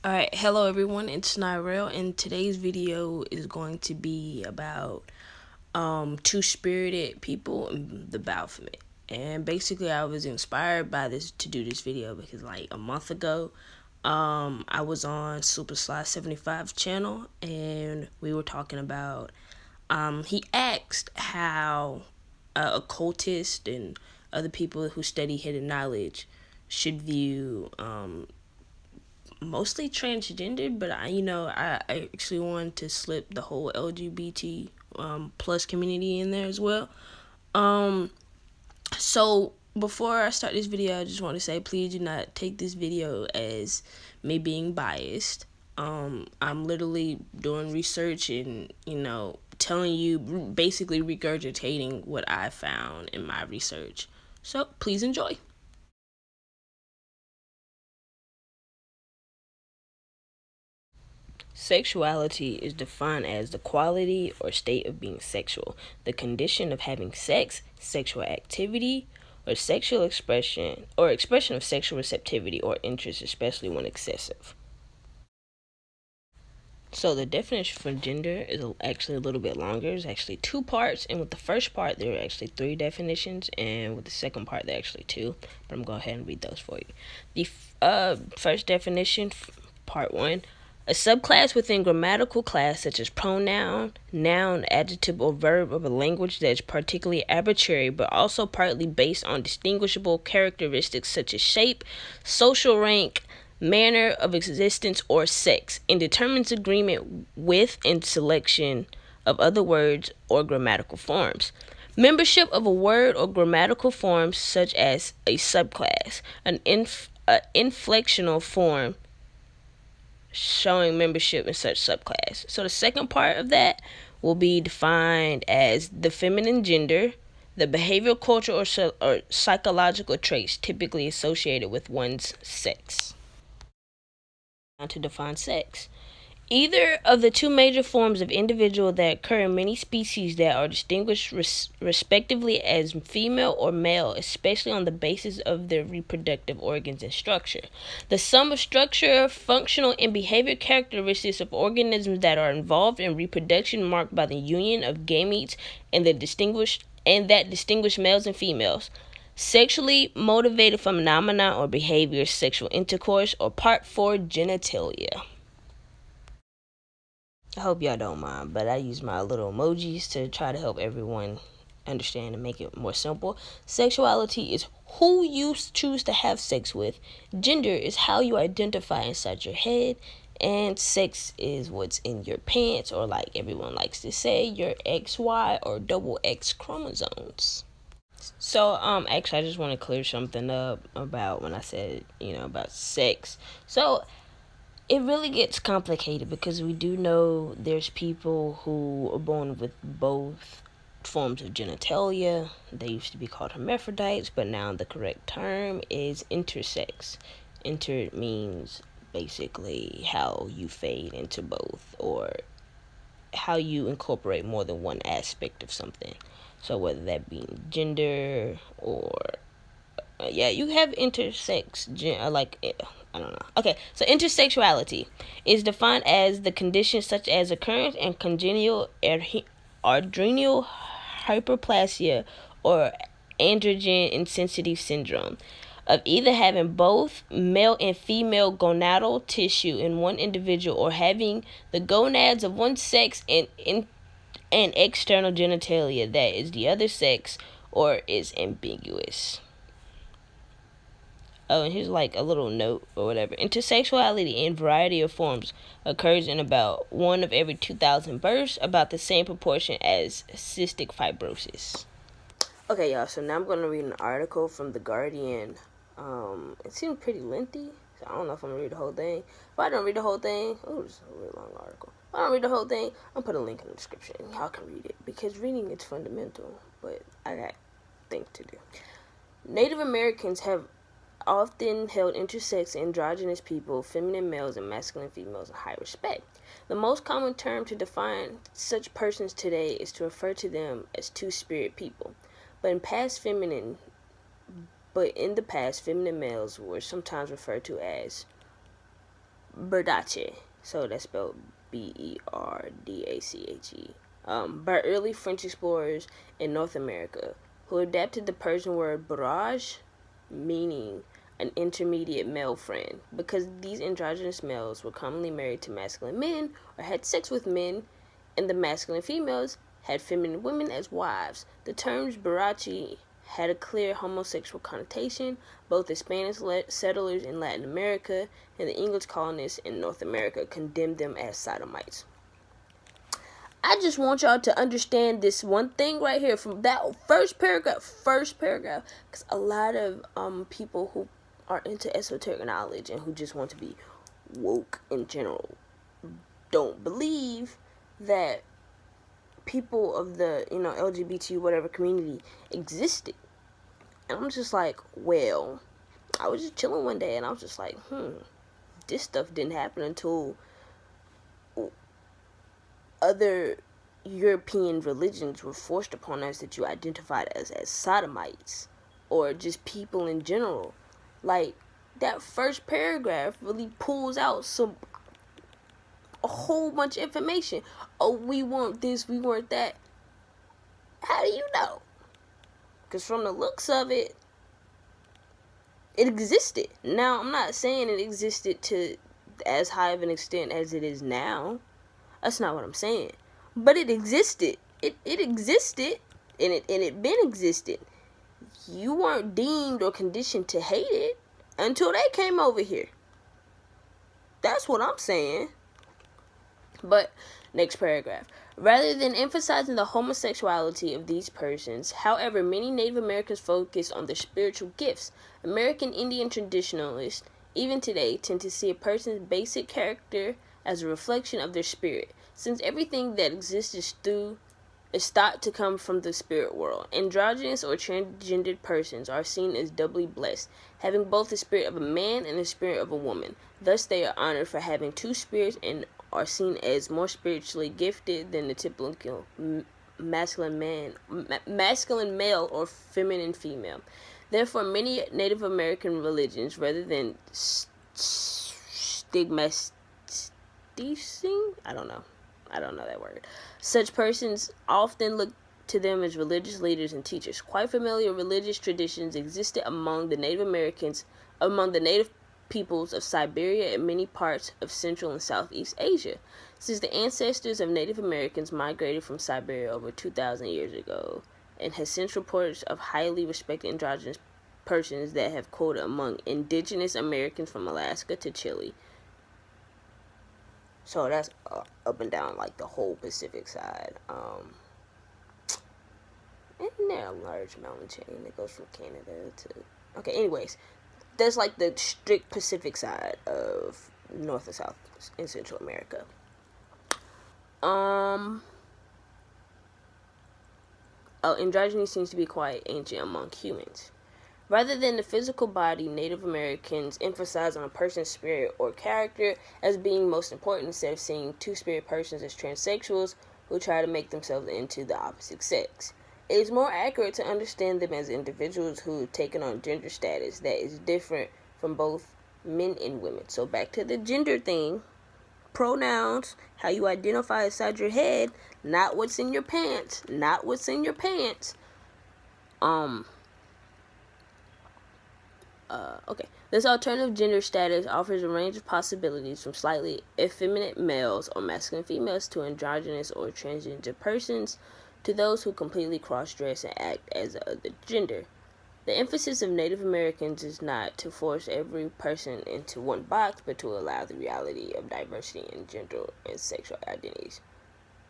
Alright, hello everyone, it's Nyrel, and today's video is going to be about two-spirited people and the Baphomet. And basically I was inspired by this to do this video because like a month ago, I was on Super Sly 75 channel and we were talking about, he asked how occultists and other people who study hidden knowledge should view mostly transgender, but I actually wanted to slip the whole LGBT plus community in there as well. So before I start this video, I just want to say, please do not take this video as me being biased. I'm literally doing research and, telling you, basically regurgitating what I found in my research. So please enjoy. Sexuality is defined as the quality or state of being sexual, the condition of having sex, sexual activity, or sexual expression, or expression of sexual receptivity or interest, especially when excessive. So the definition for gender is actually a little bit longer. It's actually two parts, and with the first part there are actually three definitions, and with the second part there are actually two. But I'm going to go ahead and read those for you. The first definition, part one: a subclass within grammatical class such as pronoun, noun, adjective, or verb of a language that is particularly arbitrary but also partly based on distinguishable characteristics such as shape, social rank, manner of existence, or sex, and determines agreement with and selection of other words or grammatical forms. Membership of a word or grammatical form such as a subclass, an inflectional form showing membership in such subclass. So the second part of that will be defined as the feminine gender, the behavioral, cultural, or psychological traits typically associated with one's sex. Now to define sex. Either of the two major forms of individual that occur in many species that are distinguished respectively as female or male, especially on the basis of their reproductive organs and structure. The sum of structure, functional, and behavior characteristics of organisms that are involved in reproduction marked by the union of gametes and that distinguish males and females. Sexually motivated phenomena or behaviors, sexual intercourse, or part 4, genitalia. I hope y'all don't mind, but I use my little emojis to try to help everyone understand and make it more simple. Sexuality is who you choose to have sex with. Gender is how you identify inside your head. And sex is what's in your pants, or like everyone likes to say, your XY or double X chromosomes. So, actually, I just want to clear something up about when I said, about sex. So, it really gets complicated because we do know there's people who are born with both forms of genitalia. They used to be called hermaphrodites, but now the correct term is intersex. Inter means basically how you fade into both, or how you incorporate more than one aspect of something. So whether that be gender or you have intersex, I don't know. Okay, so intersexuality is defined as the condition such as occurrence and congenital adrenal hyperplasia or androgen insensitive syndrome of either having both male and female gonadal tissue in one individual, or having the gonads of one sex and external genitalia that is the other sex or is ambiguous. Oh, and here's like a little note or whatever. Intersexuality in variety of forms occurs in about 1 of every 2,000 births, about the same proportion as cystic fibrosis. Okay, y'all, so now I'm going to read an article from The Guardian. It seems pretty lengthy, so I don't know if I'm going to read the whole thing. If I don't read the whole thing, it's a really long article. If I don't read the whole thing, I'll put a link in the description. Y'all can read it, because reading is fundamental, but I got things to do. Native Americans have often held intersex androgynous people, feminine males and masculine females, in high respect. The most common term to define such persons today is to refer to them as two-spirit people. But in the past, feminine males were sometimes referred to as Berdache. So that's spelled Berdache. By early French explorers in North America, who adapted the Persian word barrage, meaning an intermediate male friend, because these androgynous males were commonly married to masculine men or had sex with men, and the masculine females had feminine women as wives. The terms barachi had a clear homosexual connotation. Both the Spanish settlers in Latin America and the English colonists in North America condemned them as sodomites. I just want y'all to understand this one thing right here from that first paragraph, because a lot of people who are into esoteric knowledge and who just want to be woke in general don't believe that people of the, LGBT whatever community existed. And I'm just like, well, I was just chilling one day and I was just like, this stuff didn't happen until other European religions were forced upon us that you identified as sodomites or just people in general. Like, that first paragraph really pulls out a whole bunch of information. Oh, we want this, we want that. How do you know? Because from the looks of it, it existed. Now, I'm not saying it existed to as high of an extent as it is now. That's not what I'm saying. But it existed. It existed, and it been existed. You weren't deemed or conditioned to hate it until they came over here. That's what I'm saying. But, next paragraph. Rather than emphasizing the homosexuality of these persons, however, many Native Americans focus on their spiritual gifts. American Indian traditionalists, even today, tend to see a person's basic character as a reflection of their spirit, since everything that exists is thought to come from the spirit world. Androgynous or transgendered persons are seen as doubly blessed, having both the spirit of a man and the spirit of a woman. Thus, they are honored for having two spirits and are seen as more spiritually gifted than the typical masculine male or feminine female. Therefore, many Native American religions, rather than stigmatizing, I don't know that word, such persons often look to them as religious leaders and teachers. Quite familiar religious traditions existed among the native peoples of Siberia and many parts of Central and Southeast Asia. Since the ancestors of Native Americans migrated from Siberia over 2,000 years ago, and has sent reports of highly respected androgynous persons that have quoted among indigenous Americans from Alaska to Chile. So that's up and down like the whole Pacific side. Isn't there a large mountain chain that goes from Canada to... Okay, anyways, that's like the strict Pacific side of North and South and Central America. Androgyny seems to be quite ancient among humans. Rather than the physical body, Native Americans emphasize on a person's spirit or character as being most important, instead of seeing two-spirit persons as transsexuals who try to make themselves into the opposite sex. It is more accurate to understand them as individuals who have taken on gender status that is different from both men and women. So back to the gender thing. Pronouns, how you identify inside your head, not what's in your pants. Okay. This alternative gender status offers a range of possibilities from slightly effeminate males or masculine females to androgynous or transgender persons to those who completely cross-dress and act as the other gender. The emphasis of Native Americans is not to force every person into one box, but to allow the reality of diversity in gender and sexual identities.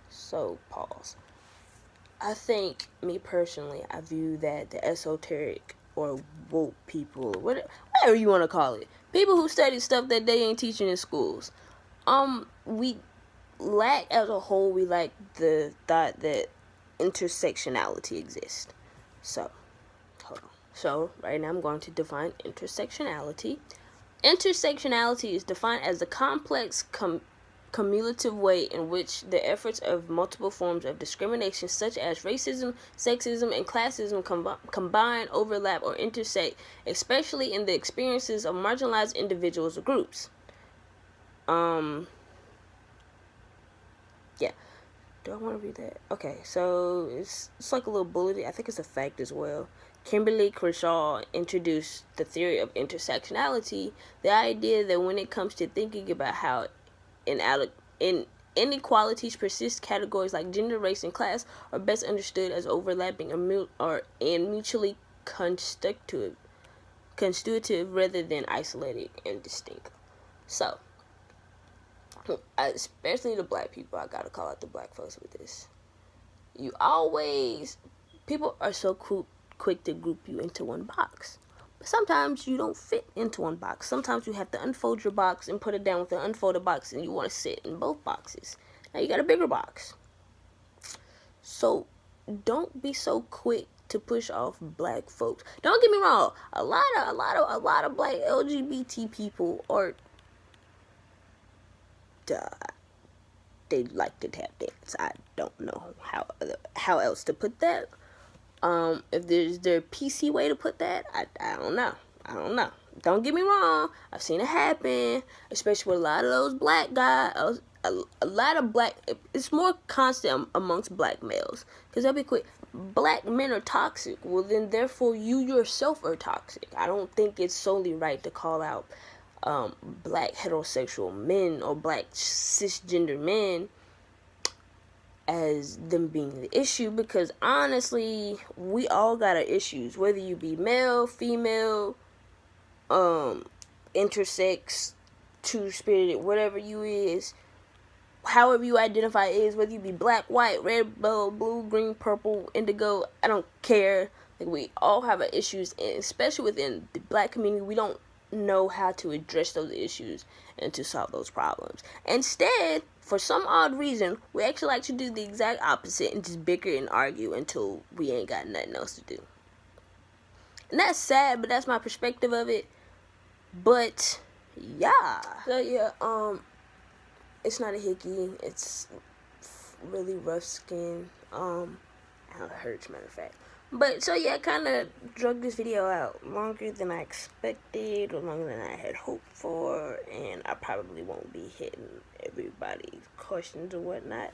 So, pause. I think, me personally, I view that the esoteric or woke people, whatever you want to call it, people who study stuff that they ain't teaching in schools, we lack the thought that intersectionality exists. So, hold on. So, right now I'm going to define intersectionality. Intersectionality is defined as the complex cumulative way in which the efforts of multiple forms of discrimination such as racism, sexism, and classism combine, overlap, or intersect, especially in the experiences of marginalized individuals or groups. Yeah. Do I want to read that? Okay, so it's like a little bullet. I think it's a fact as well. Kimberly Crenshaw introduced the theory of intersectionality, the idea that when it comes to thinking about how in inequalities persist, categories like gender, race, and class are best understood as overlapping and mutually constitutive rather than isolated and distinct. So, especially the black people, I gotta call out the black folks with this. People are so quick to group you into one box. But sometimes you don't fit into one box. Sometimes you have to unfold your box and put it down with an unfolded box, and you want to sit in both boxes. Now you got a bigger box. So don't be so quick to push off black folks. Don't get me wrong. A lot of black LGBT people are they like to tap dance. I don't know how else to put that. If there's their PC way to put that, I don't know. Don't get me wrong. I've seen it happen, especially with a lot of those black guys. A lot of black. It's more constant amongst black males because they'll be quick. Black men are toxic. Well, then therefore you yourself are toxic. I don't think it's solely right to call out black heterosexual men or black cisgender men as them being the issue, because honestly we all got our issues, whether you be male, female, intersex, two-spirited, whatever you is, however you identify is, whether you be black, white, red, blue, green, purple, indigo, I don't care. Like, we all have our issues, and especially within the black community, we don't know how to address those issues and to solve those problems. Instead, for some odd reason, we actually like to do the exact opposite and just bicker and argue until we ain't got nothing else to do. And that's sad, but that's my perspective of it. But yeah. So yeah, it's not a hickey. It's really rough skin. It hurts, matter of fact. But so yeah, I kind of drug this video out longer than I expected, or longer than I had hoped for, and I probably won't be hitting everybody's questions or whatnot.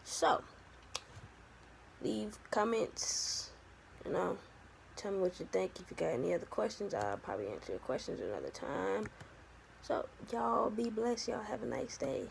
So leave comments, tell me what you think. If you got any other questions, I'll probably answer your questions another time. So y'all be blessed. Y'all have a nice day.